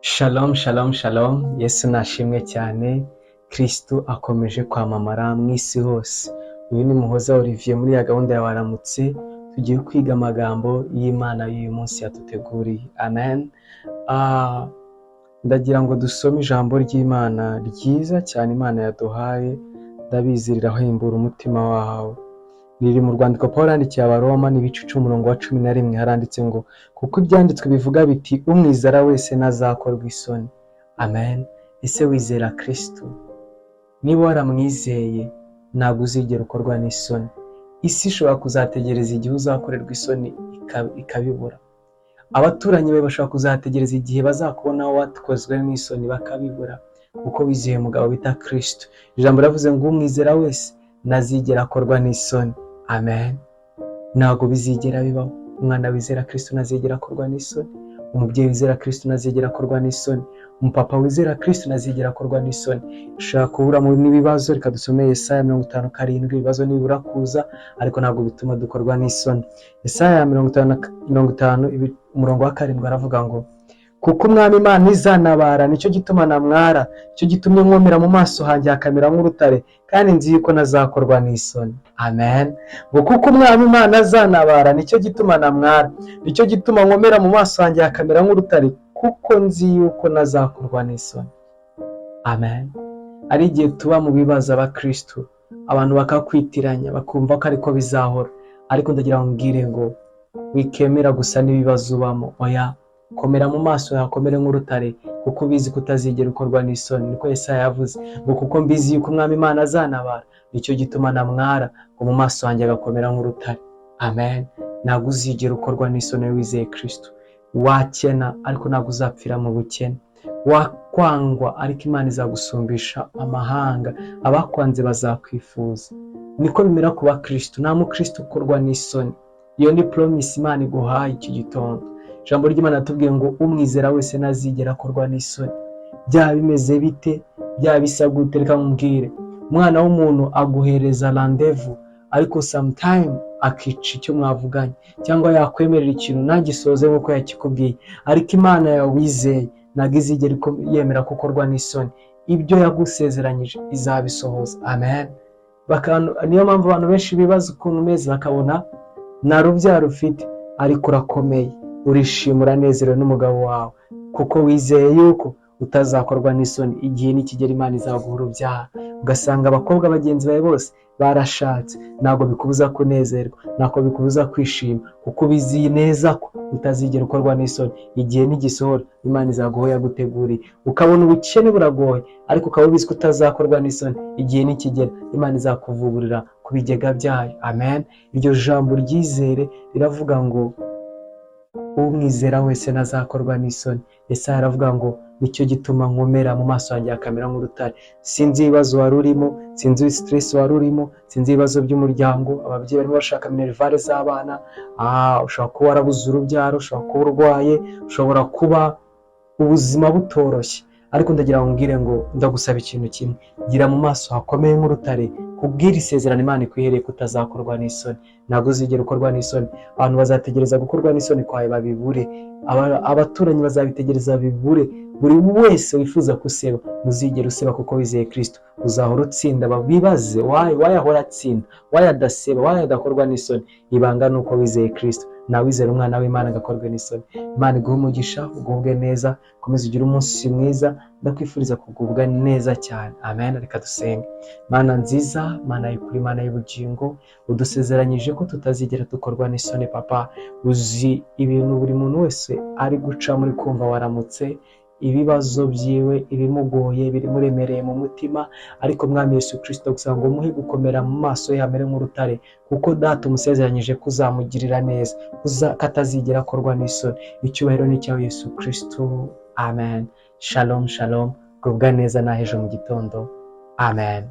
Shalom, shalom, shalom. Yesu nashimwe cyane. Kristo akomeje kwamamara mu isi hose. Uyu ni Muhoza Olivier muri ya gahunda ya Waramutse. Tugiye kwiga amagambo y'Imana y'uyu munsi yatuteguriye. Amen. Ndagira ngo dusome ijambo ry'Imana ryiza cyane Imana yaduhaye. Ndabizi rirahimbura umutima wawe. Riri mu rwandiko Pawulo yandikiye Abaroma n'ibice 10:11 haranditse ngo kuko ibyanditswe bivuga biti umwizera wese nazakorwa isoni. Amen. Ese wizera Kristo? Niba waramwizeye ntabwo uzigera ukorwa n'isoni. Isi ishobora kuzategereza igihe uzakorerwa isoni ikabibura. Abaturanyi be bashobora kuzategereza igihe bazakubonaho watkozwe n'isoni bakabibura kuko wizeye umugabo bita Kristo. Ijambo ravuze ngo umwizera wese nazigera akorwa n'isoni. Amen. Ntabwo bizigera bibaho. Umwana wizera Kristo nazigera akorwa n'isoni. Umubyeyi wizera Kristo nazigera akorwa n'isoni. Umupapa wizera Kristo nazigera akorwa n'isoni. Ushaka kubura mu n'ibibazo, reka dusome Yesaya 57:7. Ibibazo nibura kuza ariko ntabwo bituma dukorwa n'isoni. Yesaya 50:7 aravuga ngo kuko umwami Imana izanabara, nicyo gituma namwara, nicyo gitumye nkomera mu maso hanjye hakamera nk'urutare, kandi nzi yuko nazakorwa n'isoni. Amen. Ngo kuko umwami Imana azanabara, nicyo gituma namwara, nicyo gituma nkomera mu maso hanjye hakamera nk'urutare, kuko nzi yuko nazakorwa n'isoni. Amen. Ari igihe tuba mu bibazo abakristo, abantu bakakwitiranya bakumva ko ariko bizahora, ariko ndagira ngo mbwire ngo wikemera gusa n'ibibazo ubamo. Oya, komera mu maso yakomere nk'urutare, kuko ubizi kutazigera ukorwa n'isoni. Niko Yesaya yavuze ngo kuko mbizi yuko umwami Imana azanabara, nicyo gituma namwara, ngo mu maso hanjye agakomera nk'urutare. Amen. Ntabwo uzigera ukorwa n'isoni wizeye Kristo. Wakena ariko ntabwo uzapfira mu bukene. Wakwangwa ariko Imana izagusumbisha amahanga, abakwanze bazakwifuza. Niko bimera kuba Kristo. Nta mukristo ukorwa n'isoni. Iyo ni promise Imana iguhaye iki gitondo. Ijambo ry'Imana atubwiye ngo umwizera wese nazigera akorwa n'isoni. Byaba bimeze bite, byaba bisa gute, reka mbwire, umwana w'umuntu aguhereza rendezvous ariko sometime akica icyo mwavuganye, cyangwa yakwemerera ikintu nagisoze nk'uko yakikubwiye, ariko Imana yawe wizeye ntabwo izigera yemera ko ukorwa n'isoni. Ibyo yagusezeranyije izabisohoza. Amen. Niyo mpamvu abantu benshi bibaza ukuntu umeze, bakabona nta rubyaro ufite ariko urakomeye, urishima, uranezerewe n'umugabo wawe kuko wizeye yuko utazakorwa n'isoni. Igihe nikigera Imana izaguha urubyaro. Ugasanga abakobwa bagenzi bawe bose barashatse, ntabwo bikubuza kunezerwa, ntabwo bikubuza kwishima, kuko ubizi neza ko utazigera ukorwa n'isoni. Igihe nigisohora Imana izaguha yaguteguriye. Ukabona ubukene buragoye ariko ukaba ubizi ko utazakorwa n'isoni. Igihe nikigera Imana izakuvuburira ku bigega byayo. Amen. Iryo jambo ryizere riravuga ngo umwizera wese nazakorwa n'isoni. Yesaya aravuga ngo nicyo gituma nkomera mu maso yanjye hakamera nk'urutare. Sinzi ibibazo wari urimo, sinzi stress wari urimo, sinzi ibibazo by'umuryango, ababyeyi barimo bashaka minervare z'abana, ushobora kuba warabuze urubyaro, ushobora kuba urwaye, ushobora kuba ubuzima butoroshye, ariko ndagira ngo mbwire ngo ndagusaba ikintu kimwe, gira mu maso hakomeye nk'urutare, kubwira isezerano Imana ikwihereye kutazakorwa n'isoni. Ntabwo uzigera ukorwa n'isoni. Abantu bazategereza gukorwa n'isoni kwawe babibure, abaturanyi bazabitegereza bibure. Buri wese wifuza kuseba ntuzigera useba kuko wizeye Kristo. Uzahora utsinda. Babibaze wayahora atsinda, wayadaseba, wayadakorwa n'isoni. Ibanga nuko wizeye Kristo. Na wizera umwana w'Imana agakorwa n'isoni. Imana iguhe umugisha, ugubwe neza, komeza ugire umunsi mwiza. Ndakwifuriza kugubwa neza cyane. Amen. Reka dusenge. Mana nziza, Mana y'ukuri, Mana y'ubugingo, udusezeranyije ko tutazigera dukorwa n'isoni. Papa, uzi ibintu buri muntu wese ari guca muri kumva Waramutse, ibibazo byiwe, ibimugoye, birimuremereye mu mutima, ariko Mwami Yesu Kristo gusanga ngo umuhe gukomera mu maso ye hamere nk'urutare, kuko Data umusezeranyije kuzamugirira neza, katazigera akorwa n'isoni. Icyubahiro ni cyawe Yesu Kristo. Amen. Shalom, shalom. Gubwa neza nahejo mu gitondo. Amen.